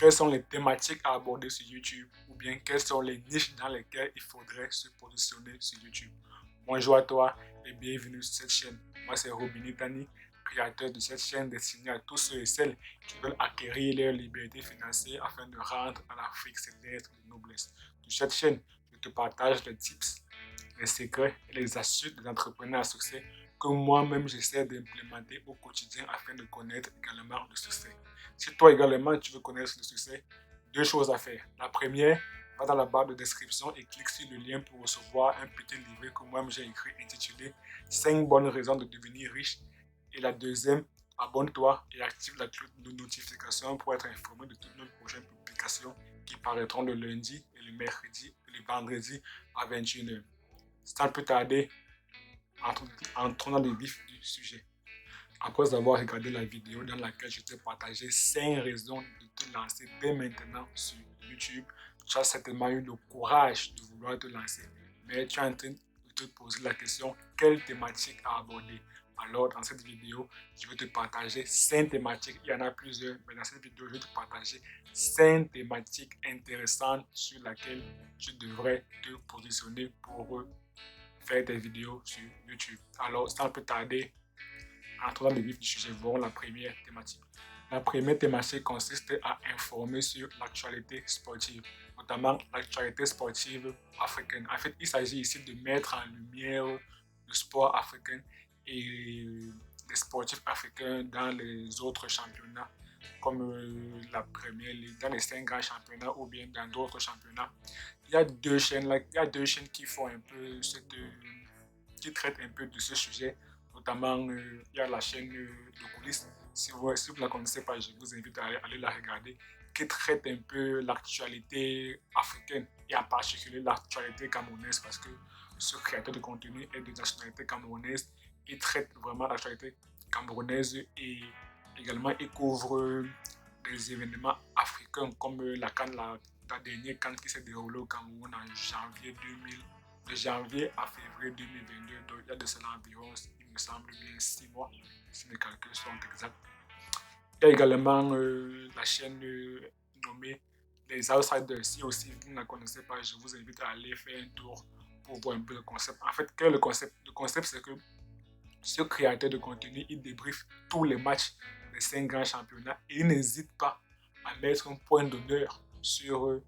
quelles sont les thématiques à aborder sur YouTube ou bien quelles sont les niches dans lesquelles il faudrait se positionner sur YouTube. Bonjour à toi et bienvenue sur cette chaîne. Moi, c'est Robini Tani, créateur de cette chaîne destinée à tous ceux et celles qui veulent acquérir leur liberté financière afin de rendre à l'Afrique ses lettres de noblesse. Sur cette chaîne, je te partage les tips, les secrets et les astuces des entrepreneurs à succès que moi-même j'essaie d'implémenter au quotidien afin de connaître également le succès. Si toi également tu veux connaître le succès, deux choses à faire. La première, va dans la barre de description et clique sur le lien pour recevoir un petit livret que moi-même j'ai écrit intitulé 5 bonnes raisons de devenir riche. Et la deuxième, abonne-toi et active la cloche de notification pour être informé de toutes nos prochaines publications qui paraîtront le lundi et le mercredi et le vendredi à 21h. Sans plus tarder, entrons dans le vif du sujet. Après avoir regardé la vidéo dans laquelle je t'ai partagé 5 raisons de te lancer dès maintenant sur YouTube, tu as certainement eu le courage de vouloir te lancer. Mais tu es en train de te poser la question, quelle thématique à aborder? Alors, dans cette vidéo, je vais te partager 5 thématiques. Il y en a plusieurs, mais dans cette vidéo, je vais te partager 5 thématiques intéressantes sur lesquelles tu devrais te positionner pour faire des vidéos sur YouTube. Alors, sans plus tarder, entrons dans le vif du sujet, voyons la première thématique. La première thématique consiste à informer sur l'actualité sportive, notamment l'actualité sportive africaine. En fait, il s'agit ici de mettre en lumière le sport africain et les sportifs africains dans les autres championnats, comme la première ligue, dans les 5 grands championnats ou bien dans d'autres championnats. Il y a deux chaînes là, il y a deux chaînes qui font un peu qui traitent un peu de ce sujet. Notamment, il y a la chaîne de coulisses. Si vous ne la connaissez pas, je vous invite à aller la regarder, qui traite un peu l'actualité africaine et en particulier l'actualité camerounaise parce que ce créateur de contenu est de nationalité camerounaise. Il traite vraiment l'actualité camerounaise et également il couvre des événements africains comme la dernière CAN qui s'est déroulée au Cameroun en janvier 2000, de janvier à février 2022. Donc il y a de cela environ, il me semble bien, 6 mois, si mes calculs sont exacts. Il y a également la chaîne nommée Les Outsiders. Si aussi vous ne la connaissez pas, je vous invite à aller faire un tour pour voir un peu le concept. En fait, quel est le concept? Le concept, c'est que ce créateur de contenu, il débriefe tous les matchs des 5 grands championnats et il n'hésite pas à mettre un point d'honneur sur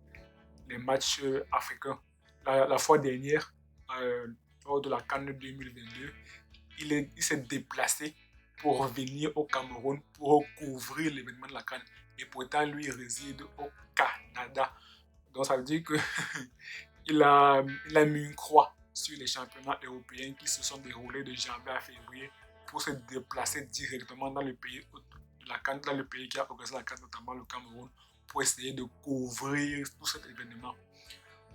les matchs africains. La fois dernière, lors de la CAN 2022, il s'est déplacé pour venir au Cameroun pour couvrir l'événement de la CAN. Et pourtant, lui, il réside au Canada. Donc, ça veut dire que il a mis une croix sur les championnats européens qui se sont déroulés de janvier à février pour se déplacer directement dans le pays de la CAN, dans le pays qui a organisé la CAN, notamment le Cameroun, pour essayer de couvrir tout cet événement.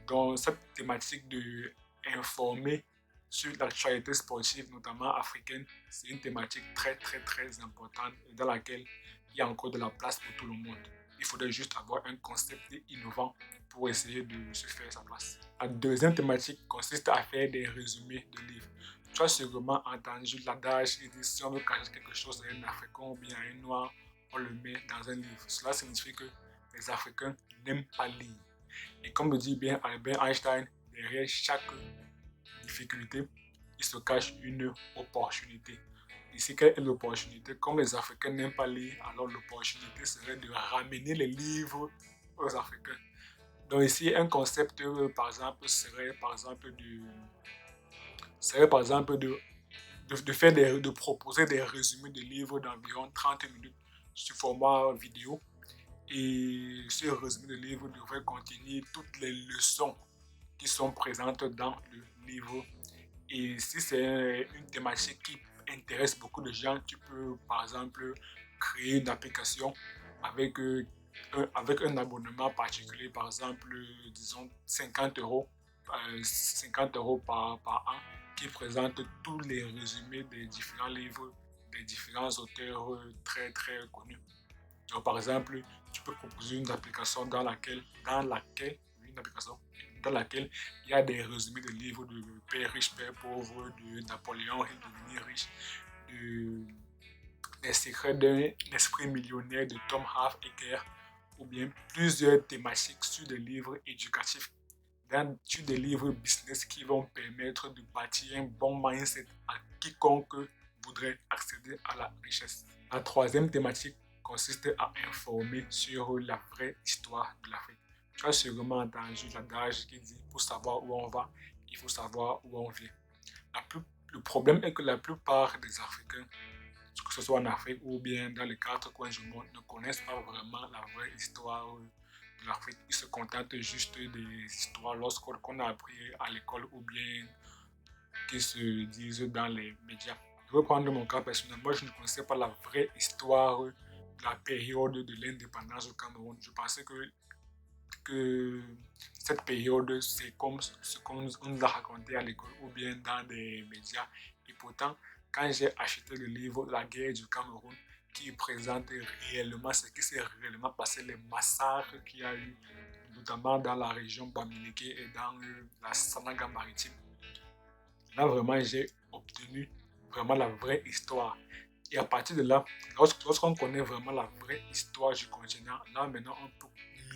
Donc, cette thématique de informer sur l'actualité sportive, notamment africaine, c'est une thématique très, très, très importante et dans laquelle il y a encore de la place pour tout le monde. Il faudrait juste avoir un concept innovant pour essayer de se faire sa place. La deuxième thématique consiste à faire des résumés de livres. Tu as sûrement entendu l'adage qui dit si on veut cacher quelque chose à un Africain ou bien à un Noir, on le met dans un livre. Cela signifie que les Africains n'aiment pas lire. Et comme le dit bien Albert Einstein, derrière chaque difficulté, il se cache une opportunité. Ici, quelle est l'opportunité? Comme les Africains n'aiment pas lire, alors l'opportunité serait de ramener les livres aux Africains. Donc ici, un concept, par exemple, serait par exemple de proposer des résumés de livres d'environ 30 minutes sous format vidéo. Et ce résumé de livre devrait contenir toutes les leçons qui sont présentes dans le livre. Et si c'est une thématique qui intéresse beaucoup de gens, tu peux par exemple créer une application avec, avec un abonnement particulier, par exemple, disons 50 euros, 50 euros par an, qui présente tous les résumés des différents livres des différents auteurs très très connus. Donc, par exemple, tu peux proposer une application une application dans laquelle il y a des résumés de livres de Père riche, Père pauvre, de Napoléon et devenir riche, de Les secrets d'un esprit millionnaire de Tom Half Eker, ou bien plusieurs thématiques sur des livres éducatifs, sur des livres business qui vont permettre de bâtir un bon mindset à quiconque voudrait accéder à la richesse. La troisième thématique consiste à informer sur la vraie histoire de l'Afrique. Tu as sûrement entendu l'adage qui dit pour savoir où on va, il faut savoir où on vient. Le problème est que la plupart des Africains, que ce soit en Afrique ou bien dans les quatre coins du monde, ne connaissent pas vraiment la vraie histoire de l'Afrique. Ils se contentent juste des histoires qu'on a appris à l'école ou bien qui se disent dans les médias. Je vais prendre mon cas personnel. Moi, je ne connaissais pas la vraie histoire de la période de l'indépendance du Cameroun. Je pensais que cette période, c'est comme ce qu'on nous a raconté à l'école ou bien dans des médias. Et pourtant, quand j'ai acheté le livre La guerre du Cameroun, qui présente réellement ce qui s'est réellement passé, les massacres qu'il y a eu, notamment dans la région Bamileke et dans la Sanaga maritime, là vraiment j'ai obtenu vraiment la vraie histoire. Et à partir de là, lorsqu'on connaît vraiment la vraie histoire du continent, là maintenant on peut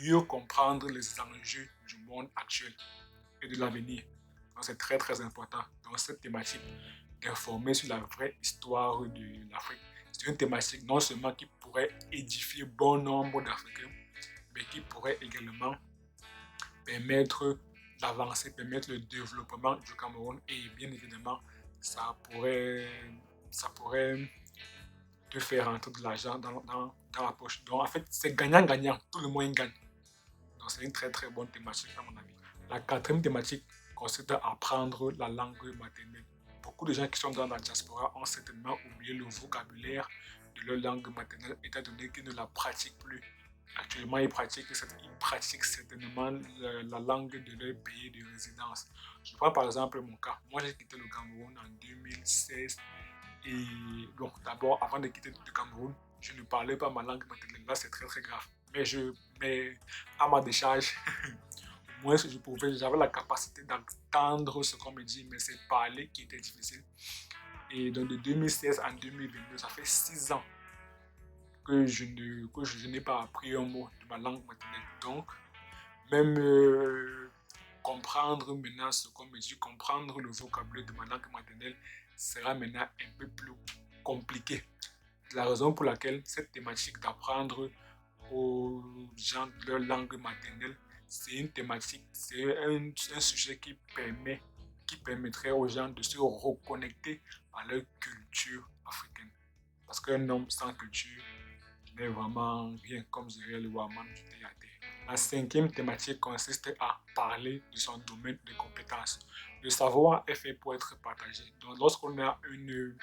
mieux comprendre les enjeux du monde actuel et de l'avenir. Donc c'est très très important dans cette thématique d'informer sur la vraie histoire de l'Afrique. C'est une thématique non seulement qui pourrait édifier bon nombre d'Africains, mais qui pourrait également permettre l'avancée, permettre le développement du Cameroun et bien évidemment, ça pourrait, ça pourrait te faire rentrer de l'argent dans la poche. Donc en fait, c'est gagnant-gagnant, tout le monde gagne. Donc c'est une très très bonne thématique à mon avis. La quatrième thématique consiste à apprendre la langue maternelle. Beaucoup de gens qui sont dans la diaspora ont certainement oublié le vocabulaire de leur langue maternelle étant donné qu'ils ne la pratiquent plus. Actuellement, ils pratiquent certainement la langue de leur pays de résidence. Je prends par exemple mon cas. Moi, j'ai quitté le Cameroun en 2016. Et donc, d'abord, avant de quitter le Cameroun, je ne parlais pas ma langue maternelle. Là, c'est très, très grave. Mais à ma décharge, au moins, j'avais la capacité d'entendre ce qu'on me dit, mais c'est parler qui était difficile. Et donc, de 2016 à 2022, ça fait 6 ans que je n'ai pas appris un mot de ma langue maternelle. Donc, même comprendre maintenant ce qu'on me dit, comprendre le vocabulaire de ma langue maternelle sera maintenant un peu plus compliqué. C'est la raison pour laquelle cette thématique d'apprendre aux gens leur langue maternelle, c'est une thématique, c'est un sujet qui permettrait aux gens de se reconnecter à leur culture africaine. Parce qu'un homme sans culture n'est vraiment rien, comme dirait le Waman du théâtre. La cinquième thématique consiste à parler de son domaine de compétences. Le savoir est fait pour être partagé. Donc, lorsqu'on a une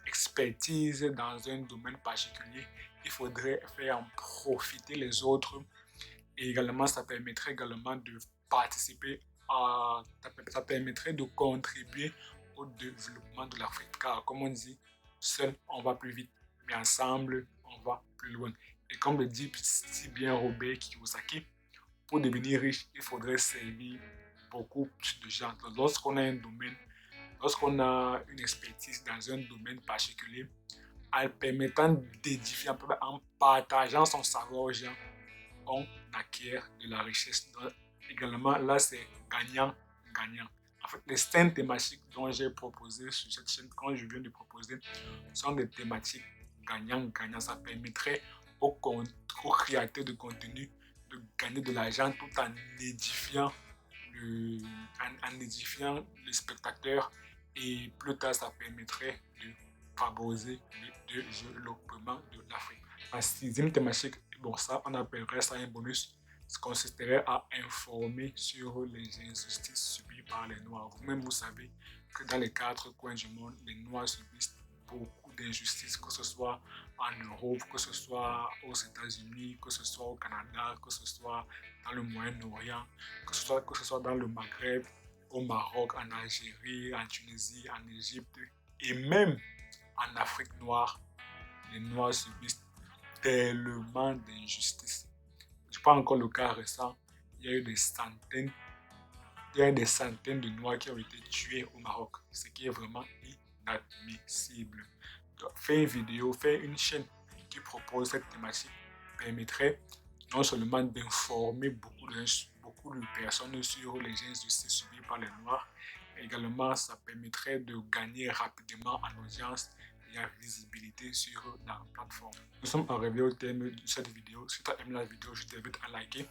expertise dans un domaine particulier, il faudrait faire en profiter les autres. Et également, ça permettrait également de participer ça permettrait de contribuer au développement de l'Afrique. Car, comme on dit, seul on va plus vite, mais ensemble on va plus loin. Et comme le dit si bien Robert Kiyosaki, pour devenir riche, il faudrait servir beaucoup de gens. Donc, lorsqu'on a une expertise dans un domaine particulier, en permettant d'édifier, en partageant son savoir aux gens, on acquiert de la richesse. Donc, également, là, c'est gagnant-gagnant. En fait, les 5 thématiques dont j'ai proposé sur cette chaîne, quand je viens de proposer, sont des thématiques gagnant-gagnant. Ça permettrait aux créateurs de contenu de gagner de l'argent tout en édifiant en édifiant le spectateur et plus tard ça permettrait de favoriser le développement de l'Afrique. La sixième thématique, bon ça on appellerait ça un bonus, consisterait à informer sur les injustices subies par les Noirs. Vous-même vous savez que dans les 4 coins du monde, les Noirs subissent beaucoup d'injustices, que ce soit en Europe, que ce soit aux États-Unis, que ce soit au Canada, que ce soit dans le Moyen-Orient, que ce soit dans le Maghreb, au Maroc, en Algérie, en Tunisie, en Égypte et même en Afrique noire. Les Noirs subissent tellement d'injustices. Je prends encore le cas récent, il y a eu des centaines de Noirs qui ont été tués au Maroc, ce qui est vraiment inadmissible. Donc, faire une vidéo, faire une chaîne qui propose cette thématique permettrait non seulement d'informer beaucoup de personnes sur les injustices subies par les Noirs, mais également ça permettrait de gagner rapidement en audience et en visibilité sur la plateforme. Nous sommes arrivés au terme de cette vidéo. Si tu as aimé la vidéo, je t'invite à liker,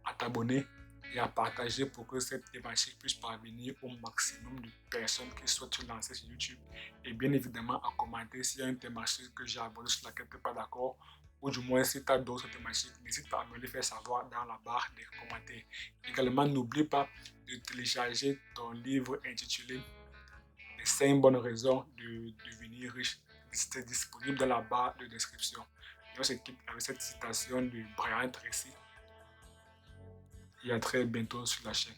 à t'abonner et à partager pour que cette thématique puisse parvenir au maximum de personnes qui souhaitent se lancer sur YouTube. Et bien évidemment, à commenter s'il y a une thématique que j'ai abordée sur laquelle tu n'es pas d'accord, ou du moins si tu as d'autres thématiques, n'hésite pas à me les faire savoir dans la barre des commentaires. Également, n'oublie pas de télécharger ton livre intitulé Les 5 bonnes raisons de devenir riche. C'est disponible dans la barre de description. Et on se quitte avec cette citation de Brian Tracy. Et à très bientôt sur la chaîne.